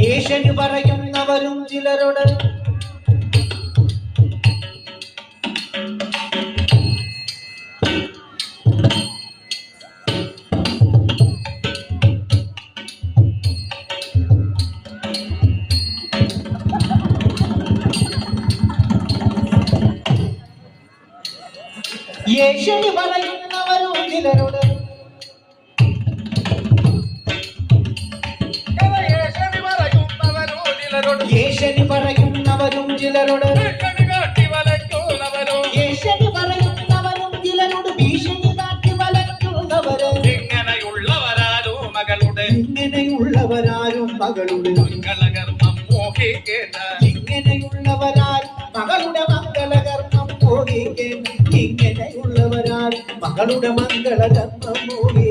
ഏഷന് പറയുന്നവരും ചിലരോട് ഏഷന് പറയുന്നവരും ചിലരോട് ഏഷന് പറയുന്നവരും ചിലരോട് ഏഷന് പറയുന്നവരും ചിലരോട് ഭീഷണി കാട്ടി വലയ്ക്കുന്നവര് ഇങ്ങനെയുള്ളവരാരും മകളുടെ മംഗളകർമ്മം മോഹിക്കേണ്ട ഇങ്ങനെയുള്ളവരാൽ മകളുടെ മംഗളകർമ്മം മോഹിക്കേണ്ട ഇങ്ങനെയുള്ളവരാൽ മകളുടെ മംഗളകർമ്മം മോഹിക്കേണ്ട